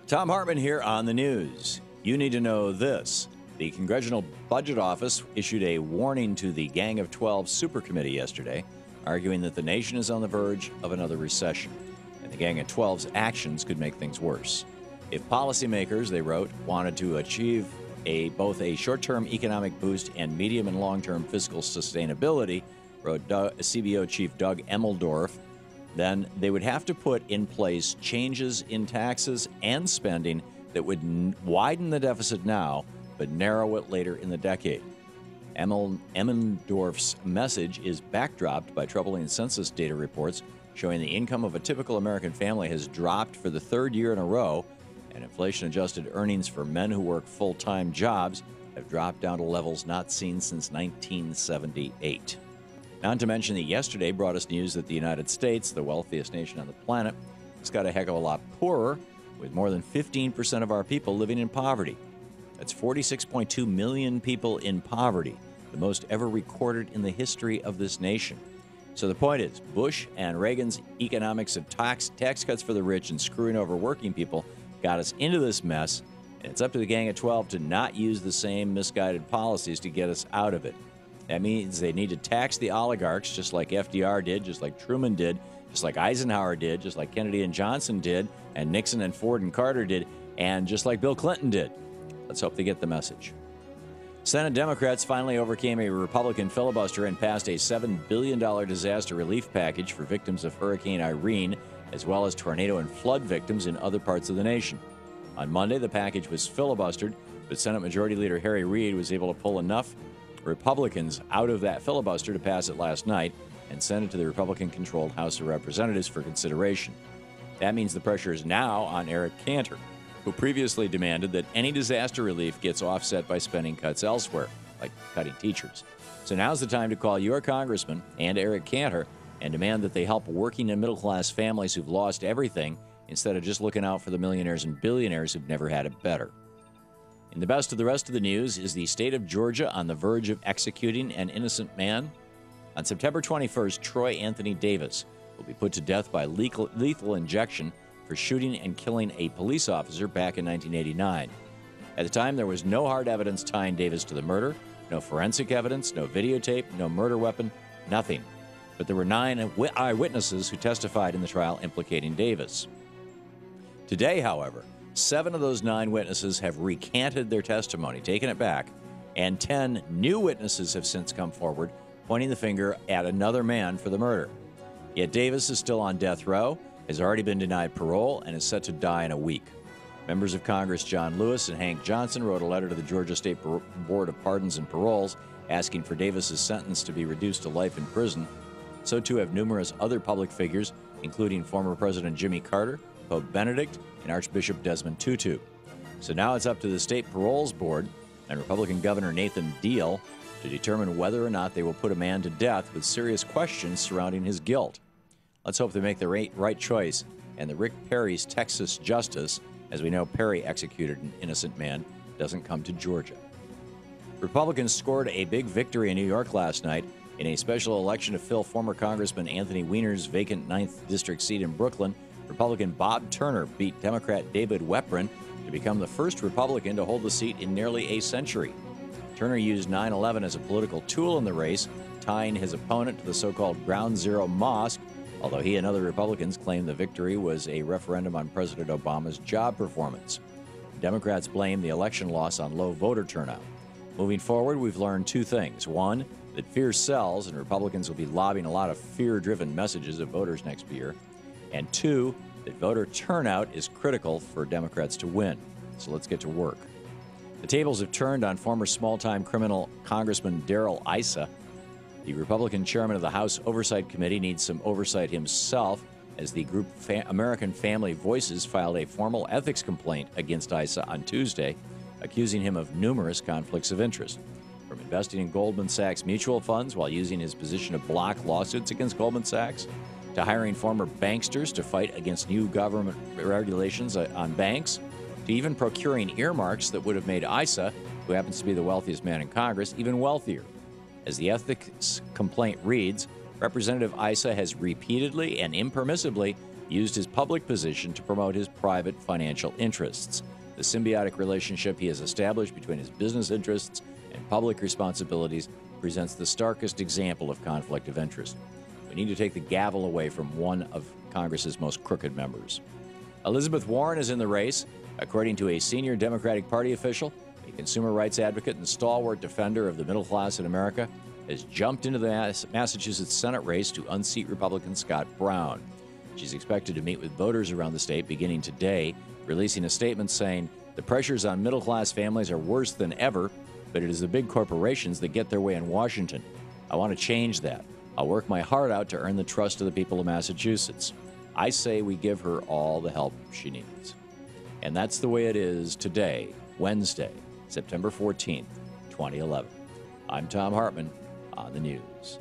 Thom Hartmann here on the news. You need to know this. The Congressional Budget Office issued a warning to the Gang of 12 Supercommittee yesterday, arguing that the nation is on the verge of another recession, and the Gang of 12's actions could make things worse. If policymakers, they wrote, wanted to achieve both a short-term economic boost and medium and long-term fiscal sustainability, wrote CBO Chief Doug Emmeldorf, then they would have to put in place changes in taxes and spending that would widen the deficit now, but narrow it later in the decade. Emmeldorf's message is backdropped by troubling census data reports showing the income of a typical American family has dropped for the third year in a row, and inflation-adjusted earnings for men who work full-time jobs have dropped down to levels not seen since 1978. Not to mention that yesterday brought us news that the United States, the wealthiest nation on the planet, has got a heck of a lot poorer, with more than 15% of our people living in poverty. That's 46.2 million people in poverty, the most ever recorded in the history of this nation. So the point is, Bush and Reagan's economics of tax cuts for the rich and screwing over working people got us into this mess, and it's up to the Gang of 12 to not use the same misguided policies to get us out of it. That means they need to tax the oligarchs just like FDR did, just like Truman did, just like Eisenhower did, just like Kennedy and Johnson did, and Nixon and Ford and Carter did, and just like Bill Clinton did. Let's hope they get the message. Senate Democrats finally overcame a Republican filibuster and passed a $7 billion disaster relief package for victims of Hurricane Irene, as well as tornado and flood victims in other parts of the nation. On Monday, the package was filibustered, but Senate Majority Leader Harry Reid was able to pull enough Republicans out of that filibuster to pass it last night and send it to the Republican-controlled House of Representatives for consideration. That means the pressure is now on Eric Cantor, who previously demanded that any disaster relief gets offset by spending cuts elsewhere, like cutting teachers. So now's the time to call your congressman and Eric Cantor and demand that they help working and middle-class families who've lost everything instead of just looking out for the millionaires and billionaires who've never had it better. In the best of the rest of the news is the state of Georgia on the verge of executing an innocent man. On September 21st, Troy Anthony Davis will be put to death by lethal injection for shooting and killing a police officer back in 1989. At the time, there was no hard evidence tying Davis to the murder, no forensic evidence, no videotape, no murder weapon, nothing. But there were 9 eyewitnesses who testified in the trial implicating Davis. Today, however, 7 of those 9 witnesses have recanted their testimony, taken it back, and 10 new witnesses have since come forward, pointing the finger at another man for the murder. Yet Davis is still on death row, has already been denied parole, and is set to die in a week. Members of Congress John Lewis and Hank Johnson wrote a letter to the Georgia State Board of Pardons and Paroles asking for Davis's sentence to be reduced to life in prison. So too have numerous other public figures, including former President Jimmy Carter, Pope Benedict, and Archbishop Desmond Tutu. So now it's up to the State Paroles Board and Republican Governor Nathan Deal to determine whether or not they will put a man to death with serious questions surrounding his guilt. Let's hope they make the right choice and that Rick Perry's Texas justice, as we know Perry executed an innocent man, doesn't come to Georgia. Republicans scored a big victory in New York last night in a special election to fill former Congressman Anthony Weiner's vacant 9th District seat in Brooklyn. Republican Bob Turner beat Democrat David Weprin to become the first Republican to hold the seat in nearly a century. Turner used 9/11 as a political tool in the race, tying his opponent to the so-called Ground Zero Mosque, although he and other Republicans claim the victory was a referendum on President Obama's job performance. Democrats blame the election loss on low voter turnout. Moving forward, we've learned 2 things. 1, that fear sells, and Republicans will be lobbying a lot of fear-driven messages at voters next year. And 2, that voter turnout is critical for Democrats to win. So let's get to work. The tables have turned on former small-time criminal Congressman Darrell Issa. The Republican chairman of the House Oversight Committee needs some oversight himself, as the group American Family Voices filed a formal ethics complaint against Issa on Tuesday, accusing him of numerous conflicts of interest, from investing in Goldman Sachs mutual funds while using his position to block lawsuits against Goldman Sachs, to hiring former banksters to fight against new government regulations on banks, to even procuring earmarks that would have made Issa, who happens to be the wealthiest man in Congress, even wealthier. As the ethics complaint reads, Representative Issa has repeatedly and impermissibly used his public position to promote his private financial interests. The symbiotic relationship he has established between his business interests and public responsibilities presents the starkest example of conflict of interest. We need to take the gavel away from one of Congress's most crooked members. Elizabeth Warren is in the race. According to a senior Democratic Party official, a consumer rights advocate and stalwart defender of the middle class in America has jumped into the Massachusetts Senate race to unseat Republican Scott Brown. She's expected to meet with voters around the state beginning today, releasing a statement saying, "The pressures on middle-class families are worse than ever, but it is the big corporations that get their way in Washington. I want to change that. I'll work my heart out to earn the trust of the people of Massachusetts. I say we give her all the help she needs." And that's the way it is today, Wednesday, September 14th, 2011. I'm Thom Hartmann on the news.